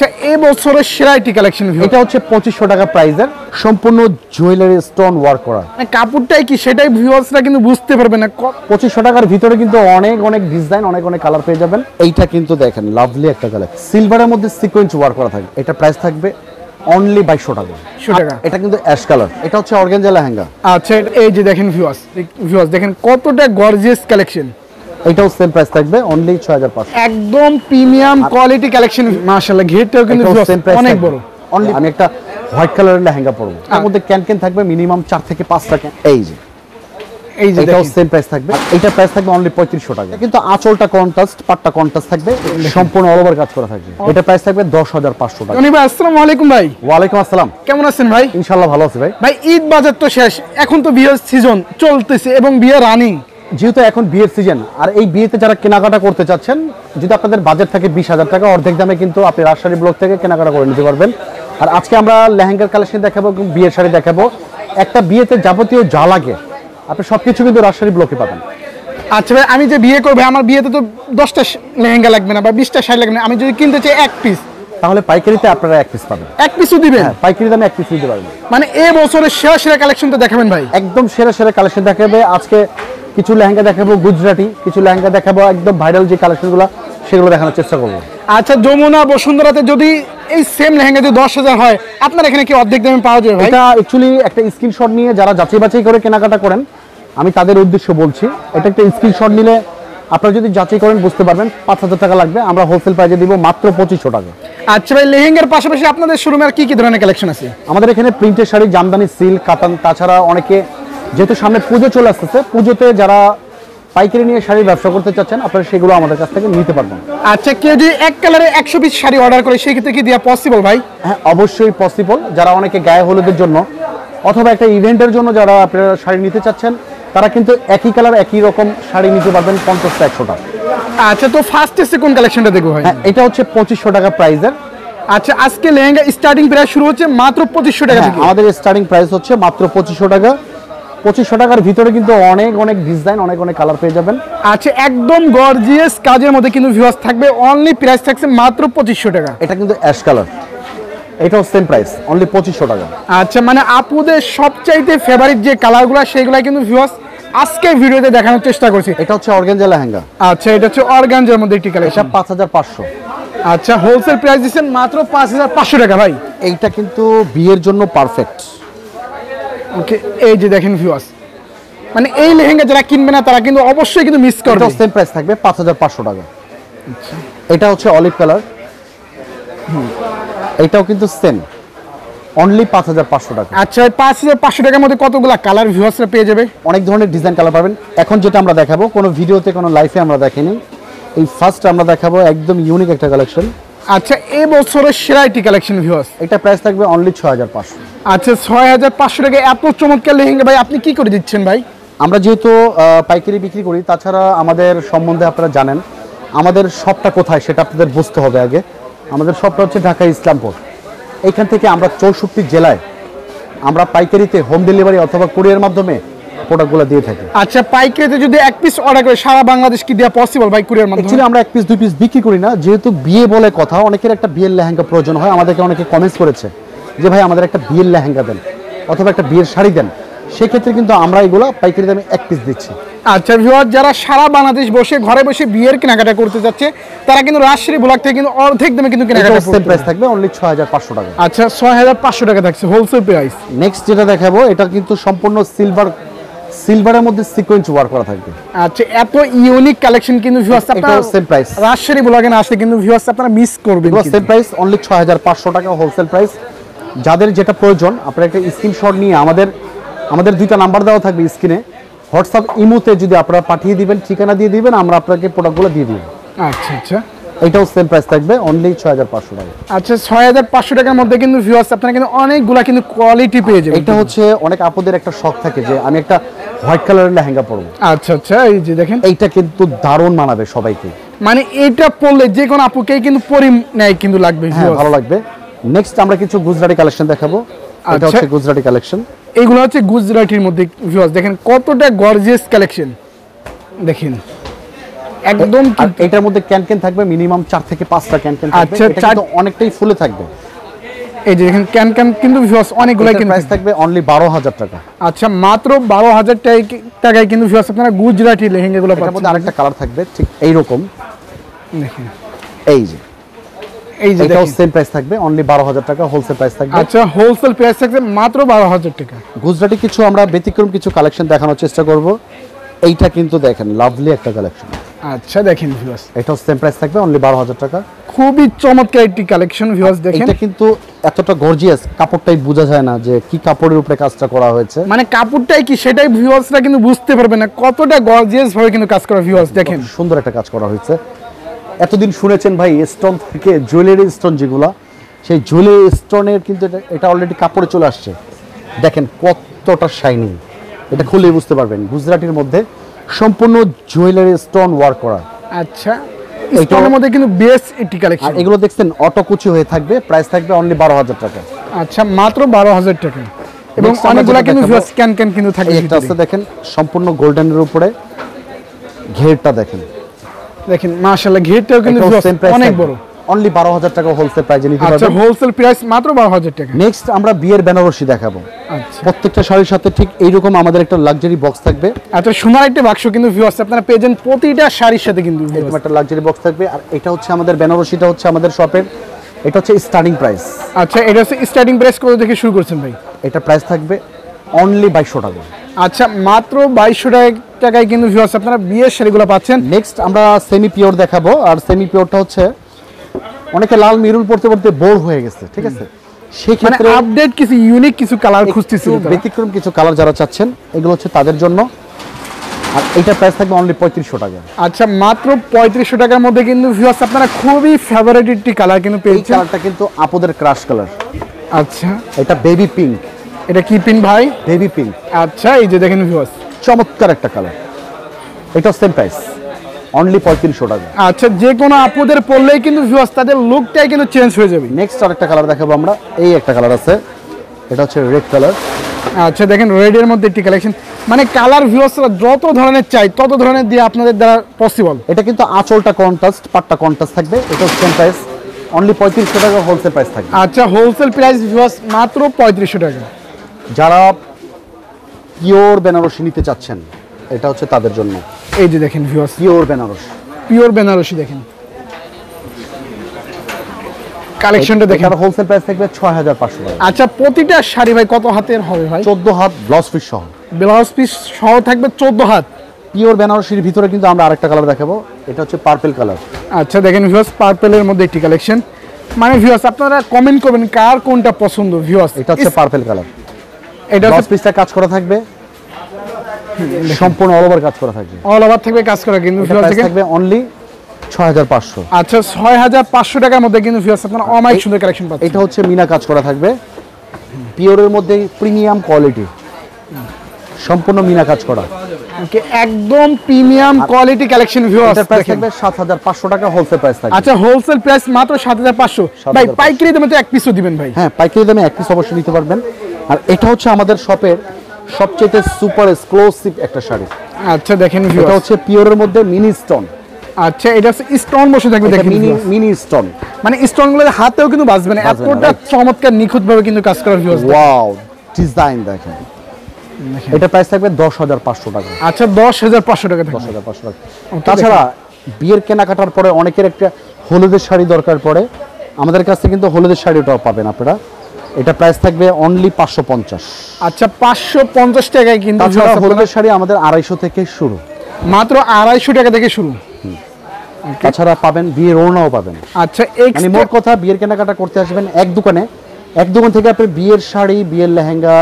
আচ্ছা এই বছরের সেরা একটি কালেকশন, এটা হচ্ছে 2500 টাকা প্রাইসের, সম্পূর্ণ জুয়েলারি স্টোন ওয়ার্ক করা। কাপড়টাই কি সেটাই ভিউয়ার্সরা কিন্তু বুঝতে পারবে না। 2500 টাকার ভিতরে কিন্তু অনেক অনেক ডিজাইন, অনেক অনেক কালার পেয়ে যাবেন। এইটা কিন্তু দেখেন লাভলি একটা কালার, সিলভারের মধ্যে সিকোয়েন্স ওয়ার্ক করা থাকবে। এটা প্রাইস থাকবে অনলি 2200 টাকা। এটা কিন্তু অ্যাশ কালার, এটা হচ্ছে অর্গানজা লেহেঙ্গা। আচ্ছা এই যে দেখেন ভিউয়ার্স দেখেন কতটা গর্জিয়াস কালেকশন। এটাও সেম প্রাইস থাকবে অনলি 6500। একদম প্রিমিয়াম কোয়ালিটি কালেকশন, মাশাআল্লাহ ঘেরটাও কিন্তু অনেক বড়। অনলি আমি একটা হোয়াইট কালারের লেহেঙ্গা পরবো, তার মধ্যে ক্যান থাকবে মিনিমাম 4 থেকে 5টা ক্যান। এই যে এটাও সেম প্রাইস থাকবে, এটা প্রাইস থাকবে অনলি 3500 টাকা। কিন্তু আঁচলটা কন্ট্রাস্ট, পাটটা কন্ট্রাস্ট থাকবে, সম্পূর্ণ অল ওভার কাজ করা থাকবে। এটা প্রাইস থাকবে 10500 টাকা। ভাই আসসালামু আলাইকুম ভাই। ওয়ালাইকুম আসসালাম, কেমন আছেন ভাই? ইনশাআল্লাহ ভালো আছি ভাই। ভাই ঈদ বাজার তো শেষ, এখন তো বিয়ের সিজন চলতেছে এবং বিয়ে রানিং। যেহেতু এখন বিয়ের সিজন, আর এই বিয়েতে যারা কেনাকাটা করতে চাচ্ছেন, যদি আপনাদের বাজেট থাকে 20000 টাকা, অর্ধেক দামে কিন্তু আপনি রাজশাহী ব্লক থেকে কেনাকাটা করে নিতে পারবেন। আর আজকে আমরা লেহেঙ্গার কালেকশন দেখাবো, বিয়ের শাড়ি দেখাবো। একটা বিয়েতে যাবতীয় যা লাগে আপনি সবকিছু কিন্তু রাজশাহী ব্লকে পাবেন। আচ্ছা ভাই, আমি যে বিয়ে করবো, আমার বিয়েতে তো 10টা লেহেঙ্গা লাগবে না বা 20টা শাড়ি লাগবে না, আমি যদি কিনতে চাই এক পিস, তাহলে পাইকারিতে আপনারা এক পিস পাবেন। এক পিসও দিবেন? হ্যাঁ, পাইকারি দামে এক পিস দিতে পারবেন। মানে এই বছরের সেরা সেরা কালেকশন তো দেখাবেন ভাই? একদম সেরা সেরা কালেকশন দেখাবে। আজকে কিছু লেহেঙ্গা দেখাবো গুজরাটি, কিছু লেহেঙ্গা দেখাবো একদম ভাইরাল যে কালেকশনগুলো, সেগুলো দেখানোর চেষ্টা করবো। আচ্ছা যমুনা বসুন্ধরাতে যদি এই সেম লেহেঙ্গা যদি 10,000 হয়, আপনার এখানে কি অর্ধেক দামে পাওয়া যাবে ভাই? এটা অ্যাকচুয়ালি একটা স্ক্রিনশট নিয়ে যারা যাচাই বাছাই করে কেনাকাটা করেন, আমি তাদের উদ্দেশ্য বলছি। এটা একটা স্ক্রিনশট নিলে আপনারা যদি যাচাই করেন বুঝতে পারবেন 5000 টাকা লাগবে, আমরা হোলসেল প্রাইসে দিব মাত্র 2500 টাকা। আচ্ছা ভাই, লেহেঙ্গার পাশাপাশি আপনাদের শোরুমে আর কি কি ধরনের কালেকশন আছে? আমাদের এখানে প্রিন্টের শাড়ি, জামদানি, সিল্ক, কাতান, তাছাড়া অনেকে যেহেতু সামনে পুজো চলে আসতেছে, পুজোতে যারা পাইকারি নিয়ে শাড়ির ব্যবসা করতে চাচ্ছেন, আপনারা সেগুলো আমাদের কাছ থেকে নিতে পারবেন। আচ্ছা কেউ যদি এক কালারে 100 পিস শাড়ি অর্ডার করে, সেই ক্ষেত্রে কি দেওয়া পসিবল ভাই? হ্যাঁ অবশ্যই পসিবল। যারা অনেকে গায়ে হলুদের জন্য অথবা একটা ইভেন্টের জন্য যারা আপনারা শাড়ি নিতে চাচ্ছেন, তারা কিন্তু একই কালার একই রকম শাড়ি নিতে পারবেন 50টা 100টা। আচ্ছা তো ফার্স্টে সেকেন্ড কালেকশনটা দেখবো ভাই। হ্যাঁ, এটা হচ্ছে 2500 টাকা প্রাইসের। আচ্ছা আজকে লেহেঙ্গা স্টার্টিং প্রাইস শুরু হচ্ছে মাত্র 2500 টাকা থেকে। আমাদের স্টার্টিং প্রাইস হচ্ছে মাত্র 2500 টাকা। 2500 টাকার ভিতরে কিন্তু অনেক অনেক ডিজাইন, অনেক অনেক কালার পেয়ে যাবেন। আচ্ছা একদম গর্জিয়াস কাজের মধ্যে কিন্তু ভিউয়ার্স থাকবে, অনলি প্রাইস থাকছে মাত্র 2500 টাকা। এটা কিন্তু অ্যাশ কালার, এটাও সেম প্রাইস অনলি 2500 টাকা। আচ্ছা মানে আপুদের সবচাইতে ফেভারিট যে কালারগুলো, সেইগুলো কিন্তু ভিউয়ার্স আজকে ভিডিওতে দেখানোর চেষ্টা করছি। এটা হচ্ছে অর্গানজা লেহেঙ্গা। আচ্ছা এটা হচ্ছে অর্গানজার মধ্যে একটি কালেকশন, 5500। আচ্ছা হোলসেল প্রাইস দিচ্ছেন মাত্র 5500 টাকা ভাই। এইটা কিন্তু বিয়ের জন্য পারফেক্ট। ওকে এই যে দেখেন ভিউয়ার্স, মানে এই লেহেঙ্গা যারা কিনবে না তারা কিন্তু অবশ্যই কিন্তু মিস করবে। এটা সেম প্রাইস থাকবে 5500 টাকা। আচ্ছা এটা হচ্ছে অলিভ কালার, এটাও কিন্তু সেম অনলি 5500 টাকা। আচ্ছা 5500 টাকার মধ্যে কতগুলা কালার ভিউয়ার্সরা পেয়ে যাবে? অনেক ধরনের ডিজাইন কালার পাবেন। এখন যেটা আমরা দেখাবো, কোনো ভিডিওতে কোনো লাইভে আমরা দেখিনি, এই ফার্স্ট আমরা দেখাবো একদম ইউনিক একটা কালেকশন। আচ্ছা এই বছরের সেরা একটি কালেকশন ভিউয়ার্স, এটা প্রাইস থাকবে অনলি 6500। আচ্ছা 6500 টাকা এত চমৎকার লেহেঙ্গা ভাই আপনি কি করে দিচ্ছেন ভাই? আমরা যেহেতু পাইকারি বিক্রি করি, তাছাড়া আমাদের সম্বন্ধে আপনারা জানেন, আমাদের শপটা কোথায় সেটা আপনাদের বুঝতে হবে আগে। আমাদের শপটা হচ্ছে ঢাকা ইসলামপুর। এইখান থেকে আমরা 64 জেলায় আমরা পাইকারিতে হোম ডেলিভারি অথবা কুরিয়ার মাধ্যমে প্রোডাক্টগুলো দিয়ে থাকি। আচ্ছা পাইকারিতে যদি এক পিস অর্ডার করে সারা বাংলাদেশ কি দেওয়া পসিবল ভাই কুরিয়ার মাধ্যমে? অ্যাকচুয়ালি আমরা এক পিস দুই পিস বিক্রি করি না, যেহেতু বিয়ে বলে কথা, অনেকের একটা বিয়ের লেহেঙ্গা প্রয়োজন হয়। আমাদেরকে অনেকে কমেন্টস করেছে যে ভাই আমাদের একটা বিয়ের লেহেঙ্গা দেন অথবা একটা বিয়ের শাড়ি দেন, সেক্ষেত্রে কিন্তু আমরা এগুলো পাইকারি দামে এক পিস দিচ্ছি। আচ্ছা ভিউয়ার যারা সারা বাংলাদেশ বসে ঘরে বসে বিয়ের কেনাকাটা করতে যাচ্ছে, তারা কিন্তু রাজশাহী ব্লক থেকে কিন্তু অর্ধেক দামে কিন্তু কেনাকাটা করতে পারবে। প্রাইস থাকবে অনলি 6500 টাকা। আচ্ছা 6500 টাকা থাকছে হোলসেল প্রাইস। নেক্সট যেটা দেখাবো, এটা কিন্তু সম্পূর্ণ সিলভারের মধ্যে সিকোয়েন্স ওয়ার্ক করা থাকবে। আচ্ছা এত ইউনিক কালেকশন কিন্তু ভিউয়ার্স আপনারা সেম প্রাইস রাজশাহী ব্লগে না আসলে কিন্তু ভিউয়ার্স আপনারা মিস করবেন। সেম প্রাইস অনলি 6500 টাকা হোলসেল প্রাইস। যাদের যেটা প্রয়োজন আপনারা একটা স্ক্রিনশট নিয়ে আমাদের দুইটা নাম্বার দেওয়া থাকবে স্ক্রিনে, হোয়াটসঅ্যাপ ইমোতে যদি আপনারা পাঠিয়ে দিবেন, ঠিকানা দিয়ে দিবেন, আমরা আপনাকে প্রোডাক্টগুলো দিয়ে দিব। আচ্ছা আচ্ছা এটাও সেম প্রাইস থাকবে অনলি 6500 টাকা। আচ্ছা 6500 টাকার মধ্যে কিন্তু ভিউয়ার্স আপনারা কিন্তু অনেকগুলা কিন্তু কোয়ালিটি পেয়ে যাবেন। এটা হচ্ছে অনেক আপুদের একটা শখ থাকে যে আমি একটা হোয়াইট কালারের লেহেঙ্গা পরবো। আচ্ছা আচ্ছা এই যে দেখেন, এইটা কিন্তু দারুণ মানাবে সবাইকে, মানে এটা পরলে যে কোনো আপুকেই কিন্তু পরি নেয় কিন্তু লাগবে, হ্যাঁ ভালো লাগবে। নেক্সট আমরা কিছু গুজরাটি কালেকশন দেখাবো। এটা হচ্ছে গুজরাটি কালেকশন, এইগুলো হচ্ছে গুজরাটির মধ্যে ভিউয়ার্স দেখেন কতটা গর্জিয়াস কালেকশন। দেখেন একদম আর এটার মধ্যে ক্যান থাকবে মিনিমাম 4 থেকে 5টা ক্যান থাকবে। আচ্ছা, এটা কিন্তু অনেকটাই ফুলে থাকবে। এই যে দেখেন ক্যান কিন্তু ভিউয়ার্স অনেকগুলো এটার কিন্তু প্রাইস থাকবে অনলি 12000 টাকা। আচ্ছা, মাত্র 12000 টাকায় কিন্তু ভিউয়ার্স আপনারা গুজরাটি লেহেঙ্গাগুলো এটার মধ্যে পাচ্ছেন। আরেকটা কালার থাকবে ঠিক এই রকম, দেখেন এই যে এটাও এটাও সেম প্রাইস থাকবে অনলি 12000 টাকা হোলসেল প্রাইস থাকবে। আচ্ছা, হোলসেল প্রাইস থাকবে মাত্র 12000 টাকা। গুজরাটি কিছু আমরা ব্যতিক্রম কিছু কালেকশন দেখানোর চেষ্টা করব। এইটা কিন্তু দেখেন লাভলি একটা কালেকশন। আচ্ছা দেখেন ভিউয়ার্স, এটাও সেম প্রাইস থাকবে অনলি 12000 টাকা। খুবই চমৎকার একটি কালেকশন ভিউয়ার্স। দেখেন এটা কিন্তু এতটা গর্জিয়াস, কাপড়টাই বোঝা যায় না যে কি কাপড়ের উপরে কাজটা করা হয়েছে। মানে কাপড়টাই কি সেটাই ভিউয়ার্সরা কিন্তু বুঝতে পারবে না কতটা গর্জিয়াস ভাবে কিন্তু কাজ করা। ভিউয়ার্স দেখেন সুন্দর একটা কাজ করা হয়েছে। এতদিন শুনেছেন ভাই স্টোন থেকে জুয়েলারি স্টোন যেগুলো, সেই জুয়েলারি স্টোনের কিন্তু এটা অলরেডি কাপড়ে চলে আসছে। দেখেন কতটা শাইনিং, এটা খুলে বুঝতে পারবেন। গুজরাটির মধ্যে সম্পূর্ণ জুয়েলারি স্টোন ওয়ার্ক করা। আচ্ছা, স্টোনের মধ্যে কিন্তু বেস্ট একটি আর কালেকশন। এগুলো দেখছেন অটো কুচি হয়ে থাকবে, প্রাইস থাকবে অনলি 12000 টাকা। আচ্ছা, মাত্র 12000 টাকা। এবং Next আমরা অনেকগুলো যেটা কিন্তু দেখাবো, ভিউয়ার্স ক্যান কিন্তু থাকবে। একটা আছে দেখেন সম্পূর্ণ গোল্ডেনের উপরে ঘেরটা দেখেন, দেখেন মাশাআল্লাহ ঘেরটাও কিন্তু ভিউয়ার্স অনেক বড়। অনলি 12000 টাকা হোলসেল প্রাইসে নিতে আচ্ছা, পারবেন। হোলসেল প্রাইস মাত্র 12000 টাকা। নেক্সট আমরা বিয়ের বেনারসি দেখাবো। আচ্ছা প্রত্যেকটা শাড়ির সাথে ঠিক এইরকম আমাদের একটা লাক্সারি বক্স থাকবে। আচ্ছা, সোনার একটা বাক্স কিন্তু ভিউয়ার্স আপনারা পেয়ে যান প্রতিটা শাড়ির সাথে কিন্তু viewers। এরকম একটা লাক্সারি বক্স থাকবে। আর এটা হচ্ছে আমাদের বেনারসিটা হচ্ছে আমাদের শপের, এটা হচ্ছে স্টার্টিং প্রাইস। আচ্ছা, এটা হচ্ছে স্টার্টিং প্রাইস কত থেকে শুরু করছেন ভাই? এটা প্রাইস থাকবে অনলি 2200 টাকা। আচ্ছা, মাত্র 2200 টাকায় কিন্তু ভিউয়ার্স আপনারা বিয়ের শাড়িগুলো পাচ্ছেন। নেক্সট আমরা সেমি পিওর দেখাবো। আর সেমি পিওরটা হচ্ছে অনেকে লাল মেরুন পড়তে পড়তে বোর হয়ে গেছে, ঠিক আছে? সেই মানে ক্ষেত্রে আপডেট কিছু ইউনিক কিছু কালার খুঁজতেছিল একটু ব্যতিক্রম কিছু কালার যারা চাচ্ছেন এগুলো হচ্ছে তাদের জন্য। আর এইটার প্রাইস থাকবে অনলি 3500 টাকা। আচ্ছা, মাত্র 3500 টাকার মধ্যে কিন্তু ভিউয়ার্স আপনারা খুবই ফেভারিট একটি কালার কিন্তু এই পেয়েছেন। কালারটা কিন্তু আপুদের ক্রাশ কালার। আচ্ছা, এটা বেবি পিঙ্ক। এটা কি পিন ভাই? বেবি পিঙ্ক, আচ্ছা, এই যে দেখেন ভিউয়ার্স, চমৎকার একটা কালার। এটা সেম প্রাইস অনলি 3500 টাকা। আচ্ছা, যে কোনো আপুদের পরলেই কিন্তু ভিউয়ার্স তাদের লুকটাই কিন্তু চেঞ্জ হয়ে যাবে। নেক্সট আরেকটা কালার দেখাবো আমরা। এই একটা কালার আছে, এটা হচ্ছে রেড কালার। আচ্ছা, দেখেন রেড এর মধ্যে একটি কালেকশন, মানে কালার ভিউয়ার্সরা যত ধরনের চাই তত ধরনের দিয়ে আপনাদের দ্বারা পসিবল। এটা কিন্তু আঁচলটা কন্ট্রাস্ট, পাটটা কন্ট্রাস্ট থাকবে। এটা সেম প্রাইস অনলি 3500 টাকা হোলসেল প্রাইস থাকবে। আচ্ছা, হোলসেল প্রাইস ভিউয়ার্স মাত্র 3500 টাকা। যারা পিওর বেনারসি নিতে চাচ্ছেন এটা হচ্ছে তাদের জন্য। এই যে দেখেন viewers, pure Banaras, pure Banarasi দেখেন কালেকশনটা দেখেন। এটার হোলসেল প্রাইস থাকবে 6500 টাকা। আচ্ছা, প্রতিটা শাড়ি ভাই কত হাতের হবে ভাই? 14 হাত ব্লাউজ পিস সহ। ব্লাউজ পিস সহ থাকবে 14 হাত। পিওর বেনারসির ভিতরে কিন্তু আমরা আরেকটা কালার দেখাবো। এটা হচ্ছে পার্পল কালার। আচ্ছা, দেখেন ভিউয়ার্স পার্পলের মধ্যে একটি কালেকশন, মানে ভিউয়ার্স আপনারা কমেন্ট করবেন কার কোনটা পছন্দ। ভিউয়ার্স এটা হচ্ছে পার্পল কালার। এটা ব্লাউজ হচ্ছে পিসটা কাজ করা থাকবে, সম্পূর্ণ অল ওভার কাজ করা থাকবে। অল ওভার থাকবে কাজ করা কিন্তু ভিউয়ার্স প্রাইস দেখেন। থাকবে অনলি 6500। আচ্ছা, 6500 টাকার মধ্যে কিন্তু ভিউয়ার্স আপনারা অমাইক সুন্দর কালেকশন পাচ্ছেন। এটা হচ্ছে মিনা কাজ করা থাকবে, পিওরের মধ্যে প্রিমিয়াম কোয়ালিটি, সম্পূর্ণ মিনা কাজ করা। ওকে, একদম প্রিমিয়াম কোয়ালিটি কালেকশন ভিউয়ার্স এটার প্রাইস দেখেন। থাকবে 7500 টাকা হোলসেল প্রাইস থাকবে। আচ্ছা, হোলসেল প্রাইস মাত্র 7500। ভাই 7500 পাইকারি দামে তো এক পিসও দিবেন ভাই? হ্যাঁ, পাইকারি দামে এক পিস অবশ্যই নিতে পারবেন। আর এটা হচ্ছে আমাদের শপের সবচেয়ে সুপার এক্সক্লুসিভ একটা শাড়ি। আচ্ছা, দেখেন এটা ভিউয়ার্স, হচ্ছে পিওরের মধ্যে মিনি স্টোন। আচ্ছা, এটা হচ্ছে স্টোন বসে থাকবে এটা দেখেন মিনি viewers। মিনি স্টোন, মানে স্টোনগুলো হাতেও কিন্তু বাজবে না, বাজবে না, এতটা right? চমৎকার নিখুঁত ভাবে কিন্তু কাজ করা ভিউয়ার্স। ওয়াও ডিজাইন দেখেন। এটা প্রাইস থাকবে 10500 টাকা। আচ্ছা, 10500 টাকা থাকবে। 10500 টাকা। তাছাড়া বিয়ের কেনাকাটার পরে অনেকের একটা হলুদের শাড়ি দরকার পড়ে, আমাদের কাছে কিন্তু হলুদের শাড়িটাও পাবেন আপনারা। এটা প্রাইস থাকবে অনলি 550। আচ্ছা, 550 টাকায় কিন্তু তাছাড়া viewers হলুদের শাড়ি আমাদের 250 থেকে শুরু, মাত্র 250 টাকা থেকে শুরু। তাছাড়া পাবেন বিয়ের ওড়নাও পাবেন। আচ্ছা, মানে মোট কথা বিয়ের কেনাকাটা করতে আসবেন এক দোকানে, এক দোকান থেকে আপনি বিয়ের শাড়ি, বিয়ের লেহেঙ্গা,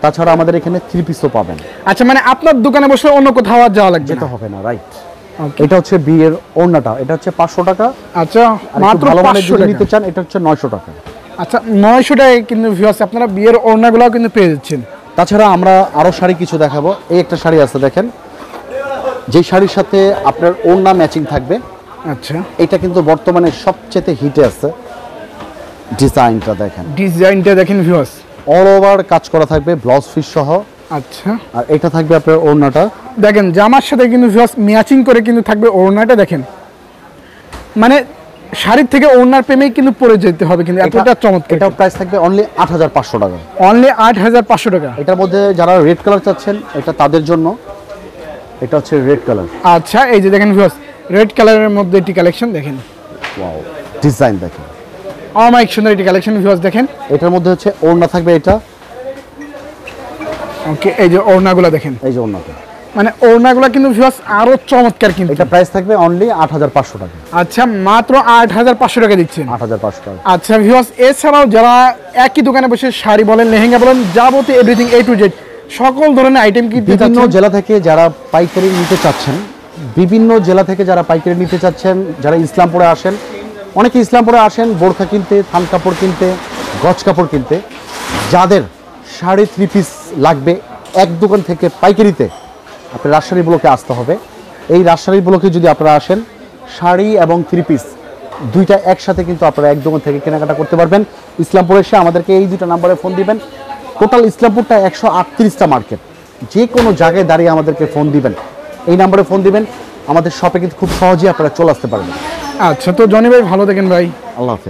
তাছাড়া আমাদের এখানে 3 পিসও পাবেন। আচ্ছা, মানে আপনার দোকানে বসে অন্য কোথাও আর যাওয়া লাগবে যেটা না। হবে না, রাইট? Okay. এটা হচ্ছে বিয়ের ওড়নাটা, এটা হচ্ছে 500 টাকা। আচ্ছা, আর মাত্র একটু ভালো মানের 500 যদি টাকা নিতে চান এটা হচ্ছে 900 টাকা। আচ্ছা, 900 টাকায় কিন্তু ভিউয়ার্স আপনারা বিয়ের ওড়নাগুলোও কিন্তু পেয়ে যাচ্ছেন। তাছাড়া আমরা আরো শাড়ি কিছু দেখাবো। এই একটা শাড়ি আছে দেখেন, যে শাড়ির সাথে আপনার ওড়না ম্যাচিং থাকবে। আচ্ছা, এটা কিন্তু বর্তমানে সবচেয়ে হিটে আছে। ডিজাইনটা দেখেন, ডিজাইনটা দেখেন ভিউয়ার্স। অল ওভার কাজ করা থাকবে ব্লাউজ পিস সহ। আচ্ছা, আর এটা থাকবে আপনার ওড়নাটা। দেখেন জামার সাথে কিন্তু ম্যাচিং করে কিন্তু থাকবে ওড়নাটা। দেখেন মানে শাড়ির থেকে ওড়নার প্রেমেই কিন্তু পরে যেতে হবে, কিন্তু এতটা চমৎকার। এটার প্রাইস থাকবে অনলি 8500 টাকা। অনলি 8500 টাকা। এটার মধ্যে যারা রেড কালার চাচ্ছেন এটা তাদের জন্য, এটা হচ্ছে রেড কালার। আচ্ছা, এই যে দেখেন ভিউয়ার্স, রেড কালারের মধ্যে এটি কালেকশন দেখেন। ওয়াও, ডিজাইন দেখেন অনেক সুন্দর এটি কালেকশন ভিউয়ার্স দেখেন। এটার মধ্যে হচ্ছে ওড়না থাকবে এটা। ওকে, এই যে ওড়নাগুলো দেখেন, এই যে ওড়নাটা, মানে ওড়নাগুলো কিন্তু ভিউয়ার্স আরো চমৎকার কিন্তু। এটা প্রাইস থাকবে অনলি 8500 টাকা। আচ্ছা, মাত্র 8500 টাকা দিচ্ছেন। 8500 টাকা। আচ্ছা ভিউয়ার্স, এছাড়াও যারা একই দোকানে বসে শাড়ি বলেন, লেহেঙ্গা বলেন, যাবতীয় এভরিথিং A to Z সকল ধরনের আইটেম কিন্তু বিভিন্ন জেলা থেকে যারা পাইকারি নিতে চাচ্ছেন, বিভিন্ন জেলা থেকে যারা পাইকারি নিতে চাচ্ছেন, যারা ইসলামপুরে আসেন, অনেকে ইসলামপুরে আসেন বোরখা কিনতে, থান কাপড় কিনতে, গজ কাপড় কিনতে, যাদের শাড়ি 3 পিস লাগবে এক দোকান থেকে পাইকারিতে, আপনি রাজশাহী ব্লকে আসতে হবে। এই রাজশাহী ব্লকে যদি আপনারা আসেন, শাড়ি এবং 3 পিস দুইটা একসাথে কিন্তু আপনারা এক দোকান থেকে কেনাকাটা করতে পারবেন। ইসলামপুরে এসে আমাদেরকে এই দুটো নাম্বারে ফোন দিবেন। টোটাল ইসলামপুরটা 138টা মার্কেট, যে কোনো জায়গায় দাঁড়িয়ে আমাদেরকে ফোন দিবেন, এই নাম্বারে ফোন দিবেন, আমাদের শপে কিন্তু খুব সহজেই আপনারা চলে আসতে পারবেন। আচ্ছা, তো জনি ভাই ভালো থাকেন ভাই। আল্লাহ হাফেজ।